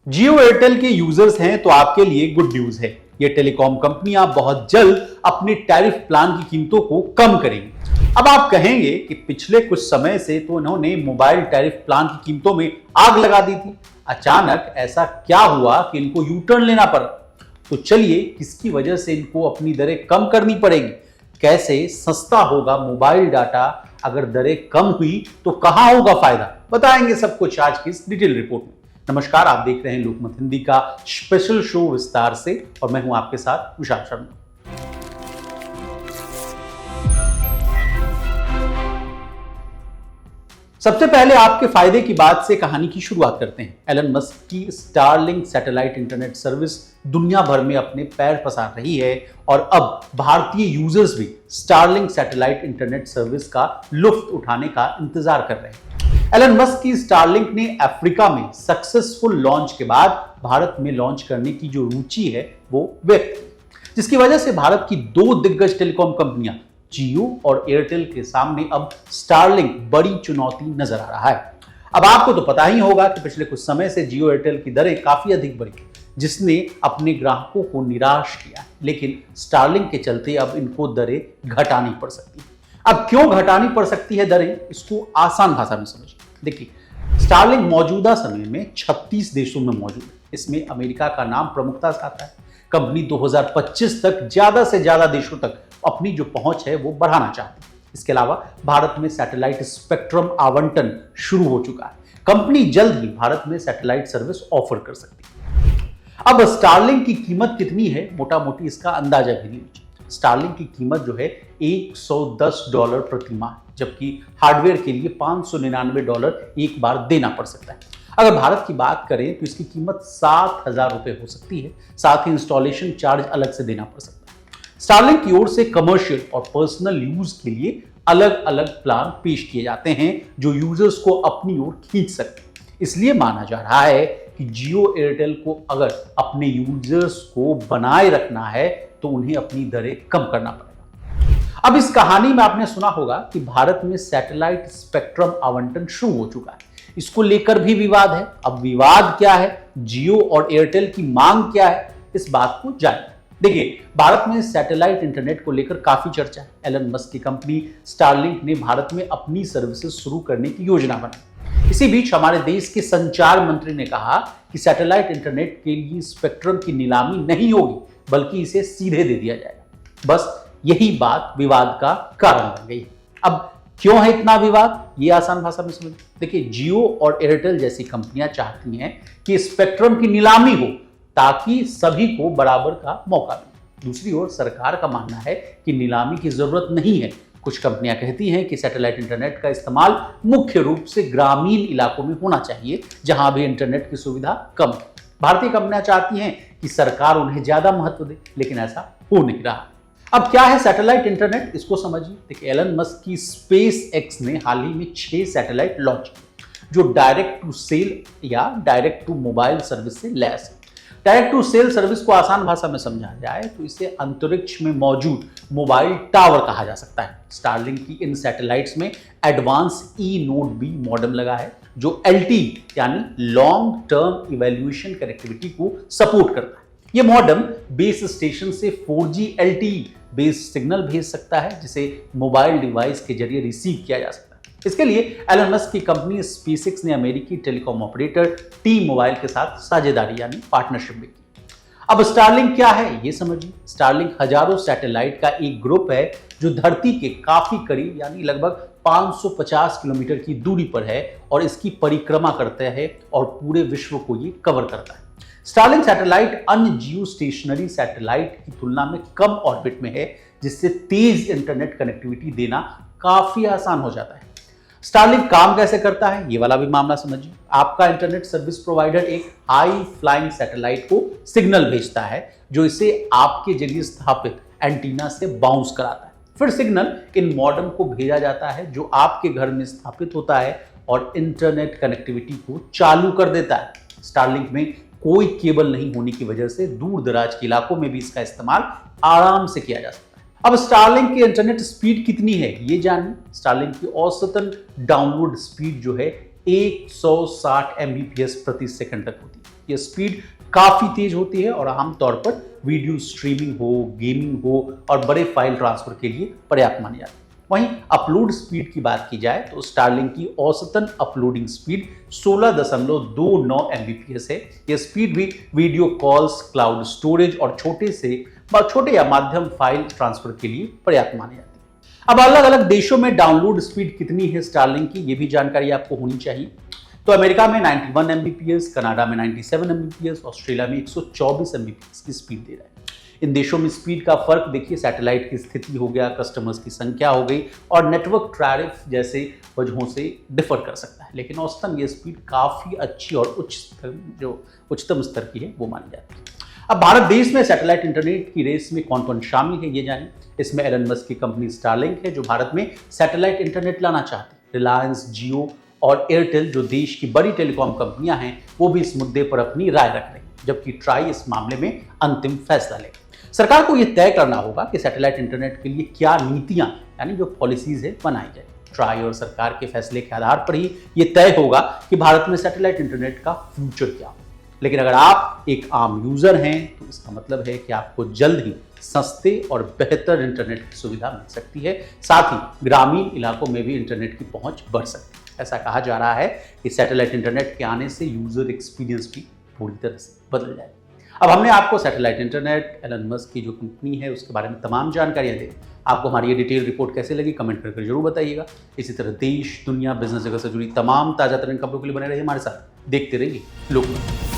जियो एयरटेल के यूजर्स हैं तो आपके लिए गुड न्यूज है। ये टेलीकॉम कंपनियां बहुत जल्द अपने टैरिफ प्लान की कीमतों को कम करेंगी। अब आप कहेंगे कि पिछले कुछ समय से तो इन्होंने मोबाइल टैरिफ प्लान की कीमतों में आग लगा दी थी, अचानक ऐसा क्या हुआ कि इनको यू टर्न लेना पड़ा? तो चलिए किसकी वजह से इनको अपनी दरें कम करनी पड़ेगी, कैसे सस्ता होगा मोबाइल डाटा, अगर दरें कम हुई तो कहां होगा फायदा, बताएंगे सब कुछ आज की इस डिटेल रिपोर्ट में। नमस्कार, आप देख रहे हैं लोकमत हिंदी का स्पेशल शो विस्तार से और मैं हूं आपके साथ विशाल शर्मा। सबसे पहले आपके फायदे की बात से कहानी की शुरुआत करते हैं। एलन मस्क की स्टारलिंक सैटेलाइट इंटरनेट सर्विस दुनिया भर में अपने पैर पसार रही है और अब भारतीय यूजर्स भी स्टारलिंक सैटेलाइट इंटरनेट सर्विस का लुत्फ उठाने का इंतजार कर रहे हैं। एलन मस्क की स्टारलिंक ने अफ्रीका में सक्सेसफुल लॉन्च के बाद भारत में लॉन्च करने की जो रुचि है वो व्यक्त की, जिसकी वजह से भारत की दो दिग्गज टेलीकॉम कंपनियां जियो और एयरटेल के सामने अब स्टारलिंक बड़ी चुनौती नजर आ रहा है। अब आपको तो पता ही होगा कि पिछले कुछ समय से जियो एयरटेल की दरें काफी अधिक बढ़ी, जिसने अपने ग्राहकों को निराश किया, लेकिन स्टारलिंक के चलते अब इनको दरें घटानी पड़ सकती है। अब क्यों घटानी पड़ सकती है दरें, इसको आसान भाषा में समझिए। देखिए, स्टारलिंक मौजूदा समय में 36 देशों में मौजूद है। इसमें अमेरिका का नाम प्रमुखता से आता है। कंपनी 2025 तक ज्यादा से ज्यादा देशों तक अपनी जो पहुंच है वो बढ़ाना चाहती है। इसके अलावा भारत में सैटेलाइट स्पेक्ट्रम आवंटन शुरू हो चुका है। कंपनी जल्द ही भारत में सैटेलाइट सर्विस ऑफर कर सकती है। अब स्टारलिंक की कीमत कितनी है, मोटा मोटी इसका अंदाजा भी लीजिए। स्टारलिंक की कीमत जो है $110 प्रति माह, जबकि हार्डवेयर के लिए $599 एक बार देना पड़ सकता है। अगर भारत की बात करें तो इसकी कीमत ₹7,000 हो सकती है। साथ ही इंस्टॉलेशन चार्ज अलग से देना पड़ सकता है। स्टारलिंक की ओर से कमर्शियल और पर्सनल यूज के लिए अलग अलग प्लान पेश किए जाते हैं जो यूजर्स को अपनी ओर खींच सकते हैं। इसलिए माना जा रहा है कि जियो एयरटेल को अगर अपने यूजर्स को बनाए रखना है तो उन्हें अपनी दरें कम करना पड़ेगा। अब इस कहानी में आपने सुना होगा कि भारत में सैटेलाइट स्पेक्ट्रम आवंटन शुरू हो चुका है। इसको लेकर भी विवाद है। अब विवाद क्या है, जियो और एयरटेल की मांग क्या है, इस बात को जानिए। देखिए, भारत में सैटेलाइट इंटरनेट को लेकर काफी चर्चा है। एलन मस्क की कंपनी स्टारलिंक ने भारत में अपनी सर्विसेज शुरू करने की योजना बनाई। इसी बीच हमारे देश के संचार मंत्री ने कहा कि सैटेलाइट इंटरनेट के लिए स्पेक्ट्रम की नीलामी नहीं होगी, बल्कि इसे सीधे दे दिया जाएगा। बस यही बात विवाद का कारण बन गई है। अब क्यों है इतना विवाद, ये आसान भाषा में समझिए। देखिए, जियो और एयरटेल जैसी कंपनियां चाहती हैं कि स्पेक्ट्रम की नीलामी हो ताकि सभी को बराबर का मौका मिले। दूसरी ओर सरकार का मानना है कि नीलामी की जरूरत नहीं है। कुछ कंपनियां कहती हैं कि सैटेलाइट इंटरनेट का इस्तेमाल मुख्य रूप से ग्रामीण इलाकों में होना चाहिए, जहां भी इंटरनेट की सुविधा कम है। भारतीय कंपनियां चाहती हैं कि सरकार उन्हें ज्यादा महत्व दे, लेकिन ऐसा हो नहीं रहा। अब क्या है सैटेलाइट इंटरनेट, इसको समझिए। देखिए, एलन मस्क की स्पेस एक्स ने हाल ही में 6 सैटेलाइट लॉन्च किए जो डायरेक्ट टू सेल या डायरेक्ट टू मोबाइल सर्विस से लैस है। डायरेक्ट टू सेल सर्विस को आसान भाषा में समझा जाए तो इसे अंतरिक्ष में मौजूद मोबाइल टावर कहा जा सकता है। स्टारलिंक की इन सैटेलाइट्स में एडवांस E-Node B मॉडेम लगा है जो LTE यानी लॉन्ग टर्म इवैल्यूएशन कनेक्टिविटी को सपोर्ट करता है। ये मॉडेम बेस स्टेशन से 4G LTE बेस सिग्नल भेज सकता है, जिसे मोबाइल डिवाइस के जरिए रिसीव किया जा सकता है। इसके लिए एलन मस्क की कंपनी स्पेसएक्स ने अमेरिकी टेलीकॉम ऑपरेटर T-Mobile के साथ साझेदारी यानी पार्टनरशिप भी की। अब स्टारलिंक क्या है ये समझिए। स्टारलिंक हजारों सैटेलाइट का एक ग्रुप है जो धरती के काफी करीब यानी लगभग 550 किलोमीटर की दूरी पर है और इसकी परिक्रमा करता है और पूरे विश्व को ये कवर करता है। स्टारलिंक सैटेलाइट अन्य जियो स्टेशनरी सैटेलाइट की तुलना में कम ऑर्बिट में है, जिससे तेज इंटरनेट कनेक्टिविटी देना काफी आसान हो जाता है। स्टारलिंक काम कैसे करता है, ये वाला भी मामला समझिए। आपका इंटरनेट सर्विस प्रोवाइडर एक हाई फ्लाइंग सैटेलाइट को सिग्नल भेजता है जो इसे आपके जरिए स्थापित एंटीना से बाउंस कराता है। फिर सिग्नल इन मॉडेम को भेजा जाता है जो आपके घर में स्थापित होता है और इंटरनेट कनेक्टिविटी को चालू कर देता है। स्टारलिंक में कोई केबल नहीं होने की वजह से दूर दराज के इलाकों में भी इसका इस्तेमाल आराम से किया जा सकता है। अब स्टारलिंक की इंटरनेट स्पीड कितनी है ये जानिए। स्टारलिंक की औसतन डाउनलोड स्पीड जो है 160 Mbps प्रति सेकंड तक होती है। ये स्पीड काफी तेज होती है और आमतौर पर वीडियो स्ट्रीमिंग हो, गेमिंग हो और बड़े फाइल ट्रांसफर के लिए पर्याप्त मानी जाती है। वहीं अपलोड स्पीड की बात की जाए तो स्टारलिंक की औसतन अपलोडिंग स्पीड 16.29 Mbps है। यह स्पीड भी वीडियो कॉल्स, क्लाउड स्टोरेज और छोटे या माध्यम फाइल ट्रांसफर के लिए पर्याप्त मानी जाती है। अब अलग अलग देशों में डाउनलोड स्पीड कितनी है स्टारलिंक की, यह भी जानकारी आपको होनी चाहिए। तो अमेरिका में 91 Mbps, कनाडा में 97 Mbps, ऑस्ट्रेलिया में 124 Mbps की स्पीड दे रहा है। इन देशों में स्पीड का फर्क देखिए सैटेलाइट की स्थिति हो गया, कस्टमर्स की संख्या हो गई और नेटवर्क टैरिफ जैसे वजहों से डिफर कर सकता है, लेकिन औसतन ये स्पीड काफी अच्छी और उच्चतम स्तर की है वो मानी जाती है। अब भारत देश में सैटेलाइट इंटरनेट की रेस में कौन कौन शामिल है ये जानें। इसमें एलन मस्क की कंपनी स्टारलिंक है जो भारत में सैटेलाइट इंटरनेट लाना चाहती है। रिलायंस, जियो और एयरटेल जो देश की बड़ी टेलीकॉम कंपनियां हैं वो भी इस मुद्दे पर अपनी राय रख रही हैं, जबकि ट्राई इस मामले में अंतिम फैसला लेगी। सरकार को यह तय करना होगा कि सैटेलाइट इंटरनेट के लिए क्या नीतियां यानी जो पॉलिसीज है बनाई जाए। ट्राई और सरकार के फैसले के आधार पर ही यह तय होगा कि भारत में सैटेलाइट इंटरनेट का फ्यूचर क्या हो। लेकिन अगर आप एक आम यूजर हैं तो इसका मतलब है कि आपको जल्द ही सस्ते और बेहतर इंटरनेट की सुविधा मिल सकती है। साथ ही ग्रामीण इलाकों में भी इंटरनेट की पहुंच बढ़ सकती है। ऐसा कहा जा रहा है कि सैटेलाइट इंटरनेट के आने से यूजर एक्सपीरियंस भी पूरी तरह से बदल जाएगा। अब हमने आपको सैटेलाइट इंटरनेट, एलन मस्क की जो कंपनी है उसके बारे में तमाम जानकारियां दी। आपको हमारी ये डिटेल रिपोर्ट कैसे लगी कमेंट करके जरूर बताइएगा। इसी तरह देश, दुनिया, बिजनेस जगत से जुड़ी तमाम ताजा तरीन खबरों के लिए बने रहिए हमारे साथ। देखते रहिए लोकमत।